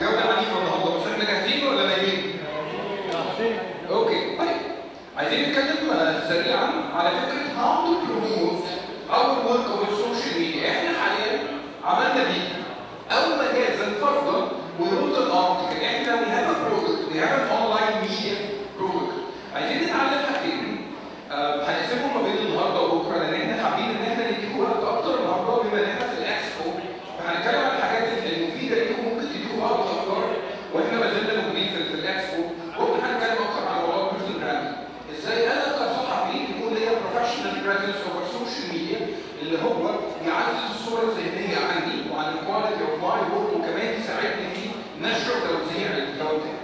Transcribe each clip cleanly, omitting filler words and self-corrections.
جولة عنيفة النهارده، بس احنا جاهزين ولا نايمين؟ اوكي، طيب. عايزين نتكلم سريعا على فكرة how to promote our work of social media. احنا حاليا عملنا فيديو أو مجازا فرضا ويرد الارتكل. احنا we have a product, we have an online media product. عايزين نتعلم حاجتين هنقسمهم ما بين النهارده وبكره، لان احنا حابين ان احنا نديكم وقت اكتر النهارده بما ان احنا في الاكسبو، فهنتكلم عن الحاجات المفيده ليكم ممكن تديكم بعض الافكار واحنا ما زلنا موجودين في الاكسبو. وممكن هنتكلم اكتر عن موضوع البيرسونال براندنج، ازاي انا كصحفي يكون ليا بروفيشنال بريزنس اوفر سوشيال ميديا اللي هو يعزز الصوره الذهنيه عني وعن الكواليتي اوف ماي ورك، وكمان يساعدني في نشر توزيع المحتوى بتاعي.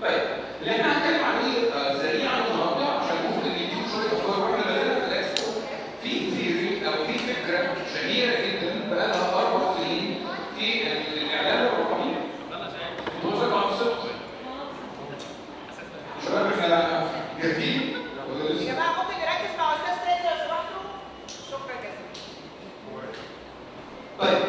طيب اللي احنا هنتكلم عليه سريعا النهارده عشان ممكن نديكم شويه افكار واحنا بدأنا في الاكسبو. في ثيوري او في فكره شهيره جدا بقى لها 4 سنين في الاعلام الرقمي. توصل مع الصدق. شباب احنا جاهزين ولا لسه؟ يا جماعه ممكن نركز مع استاذ تاني لو سمحتوا؟ شكرا جزيلا. طيب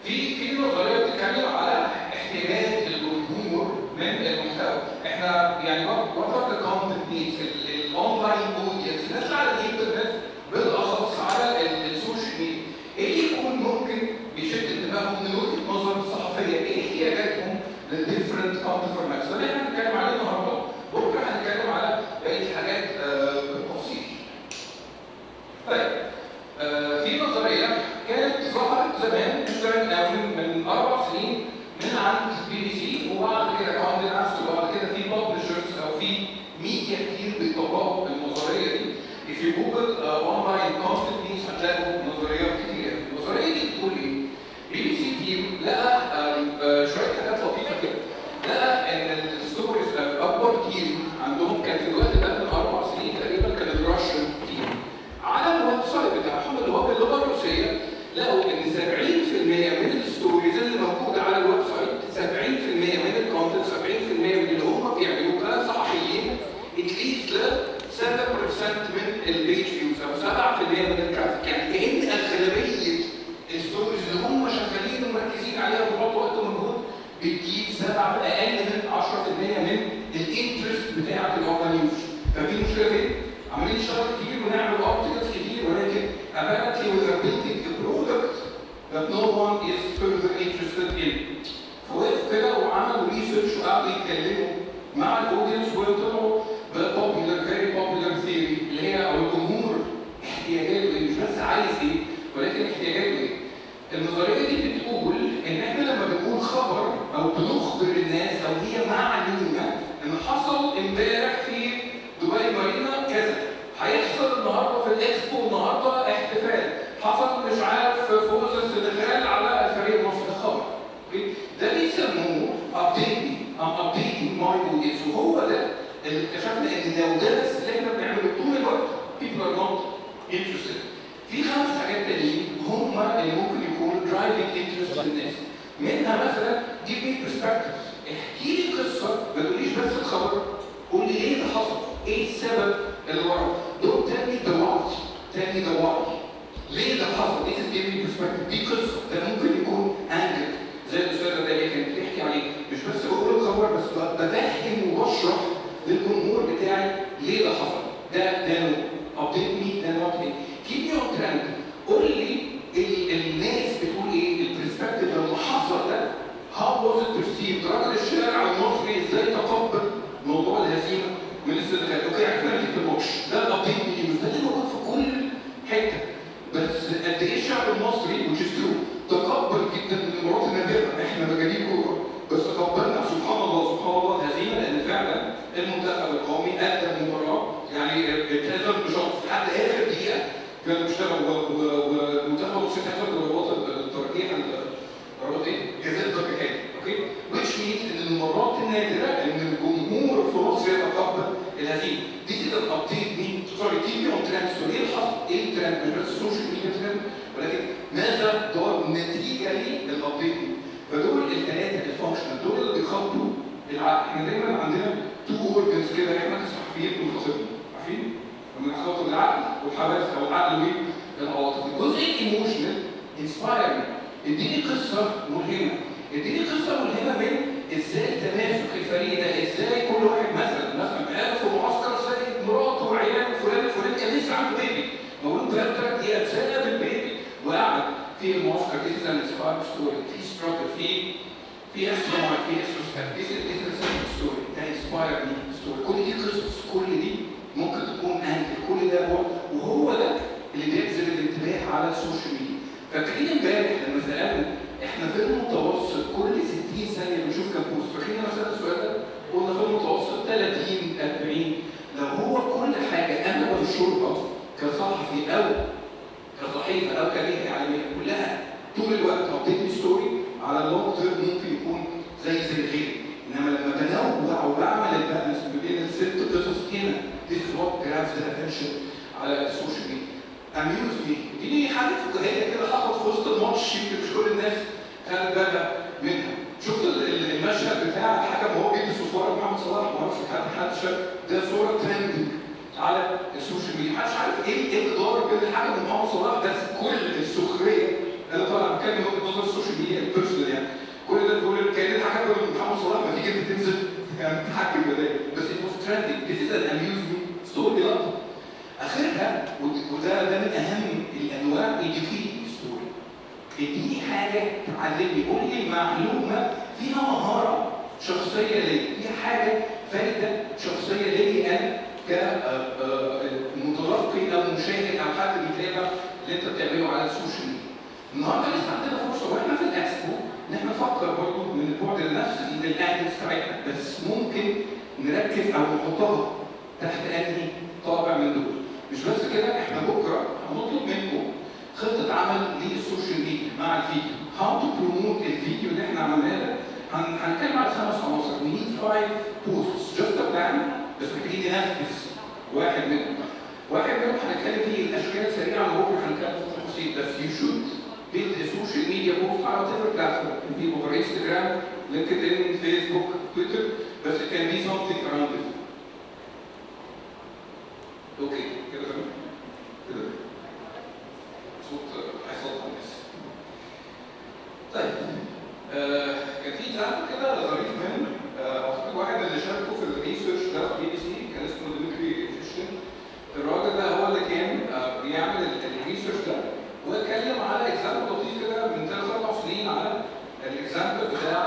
في نظريه بتتكلم على احتياجات الجمهور من المحتوى. احنا يعني what are the content needs الاونلاين اودينس، الناس اللي على الانترنت بالاخص على السوشيال ميديا، ايه يكون ممكن بيشد انتباههم من وجهه نظر الصحفيه؟ ايه احتياجاتهم للديفرنت كونتنت فورماتس؟ ده اللي احنا هنتكلم عليه النهارده. بكره هنتكلم على بقيه الحاجات بالتفصيل. طيب في نظريه كانت ظهرت زمان من 4 سنين من عند BBC، وبعد كده كوندناست، وبعد كده في ببلشرز او في ميديا كتير بيطبقوا النظريه دي. if you google online content needs هتلاقوا نظريات كتير. النظريه دي بتقول ايه؟ BBC تيم لقى شويه حاجات لطيفه كده. لقى ان الستوريز اكبر تيم عندهم كان في الوقت ده من 4 سنين تقريبا كان الراشن تيم. على الويب سايت بتاعهم اللي هو باللغه الروسيه لقوا ان 70% من الستوريز اللي موجوده على الويب سايت، 70% من الكونتنت، 70% من اللي هم بيعملوه كصحفيين اتليست ل 7% من البيج فيوز او 7% من الترافيك. يعني كأن اغلبيه الستوريز اللي هم شغالين ومركزين عليها وبيحطوا وقت ومجهود بتجيب اقل من 10% من الانترست بتاعه الاونلاين نيوز. فدي مشكله فين؟ عمالين نشتغل كتير ونعمل ارتكلز كتير، ولكن apparently we are building a product that no one is further interested in. فوقفوا كده وعملوا ريسيرش وقعدوا يتكلموا مع الاودينس وطلعوا ببوبيلر فيري بوبيلر ثيوري اللي هي او الجمهور احتياجاته ايه، مش بس عايز ايه ولكن احتياجاته ايه. النظريه دي بتقول ان احنا لما بنقول خبر او بنخبر الناس او هي معلومه ان حصل امبارح في دبي مارينا كذا، هيحصل النهارده في الاكسبو النهارده احتفال، حصل مش عارف فوز السنغال على الفريق المصري، خبر. ده بيسموه updating my audience، وهو ده اللي اكتشفنا ان لو ده بس اللي احنا بنعمله طول الوقت people are not interested. في 5 حاجات تانيين هم اللي ممكن يكونوا driving interest للناس. منها مثلا give me perspective، احكي لي قصه، ما تقوليش بس الخبر، قول لي ليه ده حصل؟ ايه السبب اللي وراه؟ Don't tell me the what، tell me the why. ليه ده حصل؟ This is giving perspective، دي قصه، ده ممكن يكون angle زي الاستاذه داليا كانت بتحكي عليه، مش بس بقول الخبر بس بفهم وبشرح للجمهور بتاعي ليه ده حصل. ده نوع update me، ده نوع تاني keep me on trend، قول لي الناس بتقول ايه، البرسبكتيف لما حصل ده how was it perceived، رجل الشارع المصري ازاي تقبل موضوع الهزيمه من السنغال. اوكي عرفنا نتيجه الماتش، ده الابديت نيوز، ده اللي موجود في كل حته. بس قد ايه الشعب المصري which is true تقبل جدا المباراه النادره، احنا مجانين كوره بس تقبلنا سبحان الله الهزيمه، لان فعلا المنتخب القومي ادى المباراه يعني التزم بشرط لحد اخر دقيقه كان بيشتغل، والمنتخب المصري تاخد ضربات الترجيح ضربات ايه؟ جزاء ضربتين. اوكي؟ which means ان المرات النادره ان الجمهور في مصر يتقبل الهزيمه. This is an update keep me on trend. ايه اللي حصل؟ ايه الترند؟ مش بس السوشيال ميديا ترند، ولكن ماذا دار نتيجه للابديت دي؟ فدول الثلاثه الفانكشنال دول اللي بيخاطبوا العقل. احنا دايما عندنا 2 اورجنز كده احنا كصحفيين بنخاطبهم، عارفين؟ بنخاطب العقل والحواس او العقل والعواطف. الجزء الايموشنال انسبايرنج، اديني قصه ملهمه، اديني قصه في اسماء، في اسماء، دي ستوري، ده انسباير مي ستوري، كل دي قصص، كل دي ممكن تكون انجل، كل ده وهو ده اللي بيجذب الانتباه على السوشيال ميديا. فاكرين امبارح لما سالنا احنا في المتوسط كل 60 ثانيه بنشوف كام بوست، فاكرين لما سالنا السؤال ده؟ قلنا في المتوسط 30 40. لو هو كل حاجه انا بنشرها كصحفي او كصحيفه او كجهه اعلاميه كلها طول الوقت ابديت ستوري، على اللونج تيرم ممكن يكون زي غير. انما لما بنوع وبعمل البالانس ما بين الست قصص هنا، this is what grabs the attention على السوشيال ميديا. اميوز مي دي حاجه فكاهيه كده حصلت في وسط الماتش، يمكن مش كل الناس خدت بالها منها. شفت المشهد بتاع الحكم وهو بيدي صفاره محمد صلاح، ما اعرفش حد شاف ده، صوره ترندنج على السوشيال ميديا، محدش عارف ايه اللي دار بين الحكم ومحمد صلاح، ده كل السخريه اللي طالعه بتكلم وجهه نظر السوشيال ميديا البيرسونال يعني. كل ده بيقول كان الحكم بيقول محمد صلاح ما تيجي انت تنزل يعني تحكم بدايه، بس it was trending. This is an amusement story لقطه. اخرها وده من اهم الانواع educating story. اديني حاجه تعلمني، قول لي معلومه فيها مهاره شخصيه ليا، فيها حاجه فايده شخصيه ليا انا كمتلقي او مشاهد او حد بيتابع اللي انت بتعمله على السوشيال ميديا. النهارده لسه عندنا فرصه واحنا في الاكسبو ان احنا نفكر برضه من البعد النفسي للانجلز بتاعتنا، بس ممكن نركز او نحطها تحت انهي طابع من دول. مش بس كده، احنا بكره هنطلب منكم خطه عمل للسوشيال ميديا مع الفيديو، هاو تو بروموت الفيديو اللي احنا عملناه ده. هنتكلم على 5 عناصر، we need 5 posts just a plan، بس محتاجين ننفذ واحد منهم هنتكلم فيه الاشكال السريعه، وبكره هنتكلم في التفاصيل، بس you should build a social media post على whatever platform. It can be over Instagram, LinkedIn, Facebook, Twitter, but it can be something around it. اوكي كده تمام؟ كده صوت هيصوت الناس. طيب كان في اكزامبل كده ظريف من اعتقد واحد من اللي شاركوا في الريسيرش ده في BBC، كان اسمه ديمتري. الراجل ده هو اللي كان بيعمل الريسيرش ده، واتكلم على اكزامبل لطيف كده من 3-4 سنين على الاكزامبل بتاع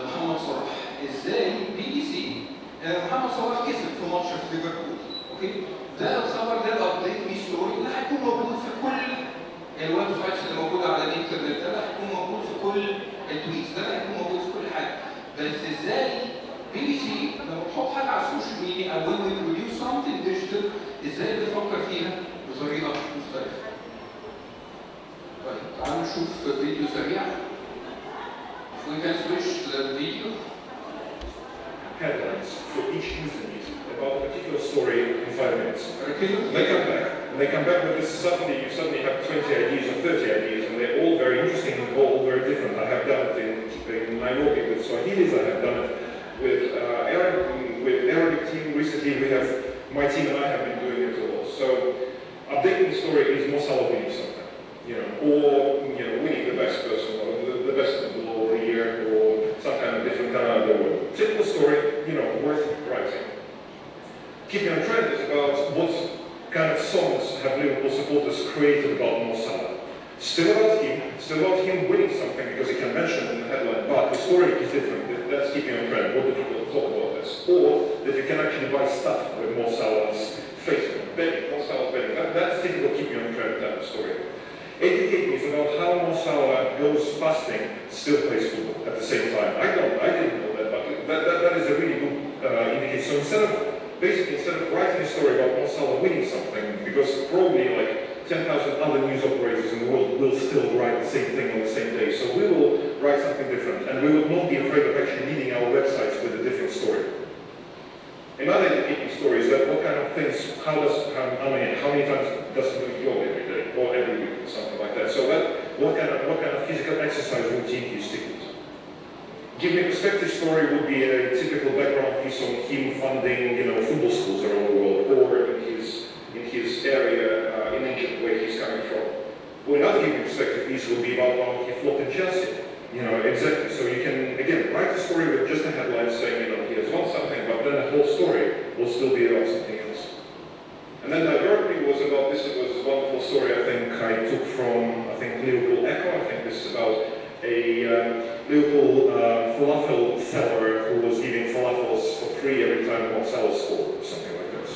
محمد صلاح. ازاي BBC محمد صلاح كسب في ماتش في ليفربول، اوكي؟ ده الخبر ده الابديت مي ستوري اللي هيكون موجود في كل الويب سايتس اللي موجوده على الانترنت، ده هيكون موجود في كل التويتس، ده هيكون موجود في كل حاجه. بس ازاي BBC لما تحط حاجه على السوشيال ميديا او when we produce something digital ازاي بتفكر فيها بطريقه مختلفه؟ طيب تعالوا نشوف فيديو سريع. We can switch the video. Headlines for each news release about a particular story in 5 minutes. They come back with this, you suddenly have 20 ideas or 30 ideas, and they're all very interesting and all very different. I have done it in Nairobi with Swahilis, I have done it with Arabic team. Recently my team and I have been doing it all. So updating the story is Mo Salah winning something, or winning the best person, or the best footballer of the year, or some kind of different kind of award. Typical story, worth writing. Keeping on trend is about what kind of songs have Liverpool supporters created about Mo Salah. Still about him winning something because he can mention it in the headline, but the story is different. That's keeping on trend. What do people talk about this? Or that you can actually buy stuff with Mo Salah's face on betting, Mo Salah's betting. That's typical keeping on trend type of story. Educate me is about how Mo Salah goes fasting, still plays football at the same time. I didn't know that, but that is a really good indicator. So instead of writing a story about Mo Salah winning something, because probably like 10,000 other news operators in the world will still write the same thing on the same day. So we will write something different, and we will not be afraid of actually leading our websites with a different story. Another educating story is that what kind of things, how many times does he do yoga every day or every week or something like that. So what kind of physical exercise routine he sticks with. Give me a perspective story would be a typical background piece on him funding, football schools around the world, or in his area in Egypt where he's coming from. Well, another give me a perspective piece would be about how he flopped in Chelsea. Exactly. So you can again write a story with just a headline saying, he has won something, but then the whole story will still be about something else. And then directly was about this. It was a wonderful story I think I took from Liverpool Echo. I think this is about a Liverpool local falafel seller who was giving falafels for free every time one seller scored or something like that.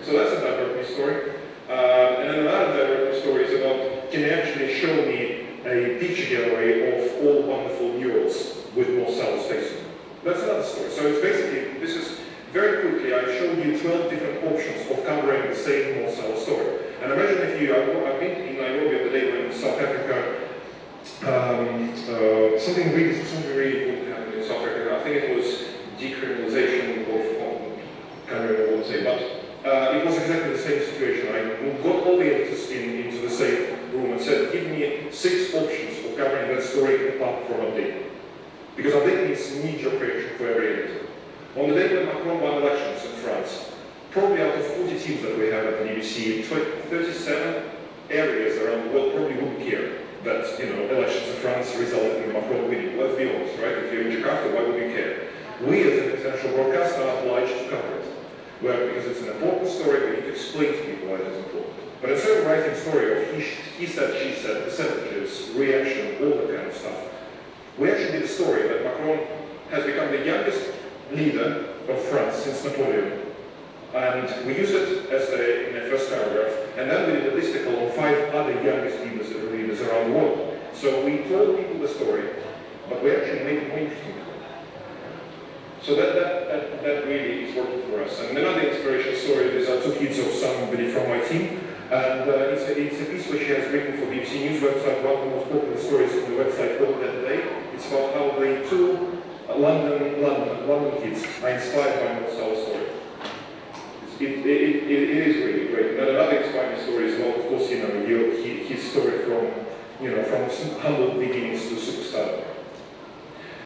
So that's a diverting story. And then another diverting story is about, can you actually show me a picture gallery of all wonderful murals with more sellers facing them? That's another story. So it's basically, this is very quickly, I showed you 12 different options of covering the same more seller story. And imagine if you, I've been in Nairobi the day when in South Africa, something really good happened in South Africa. I think it was decriminalization of, I can't remember what to say, but it was exactly the same situation. I got all the editors into the same room and said, give me 6 options of covering that story apart from updating. Because updating is knee-jerk reaction for every editor. On the day when Macron won elections in France, probably out of 40 teams that we have at the BBC, 37 areas around the world probably wouldn't care that, elections in France resulted in Macron winning. Let's be honest, right? If you're in Jakarta, why would you care? We as an international broadcaster are obliged to cover it. Well, because it's an important story, we need to explain to people why it is important. But instead of writing a story of he said, she said, percentages, reaction, all that kind of stuff, we actually did a story that Macron has become the youngest leader of France since Napoleon. And we used it as in the first paragraph, and then we did a listicle on 5 other youngest leaders around the world. So we told people the story, but we actually made it more interesting. So that really is working for us. And another inspirational story is I took kids of somebody from my team, and it's a piece which she has written for BBC News website, one of the most popular stories on the website called That Day. It's about how the 2 London kids are inspired by Marcel's story. It is really great. And another inspiring story is about, of course, his story from humble beginnings to superstar.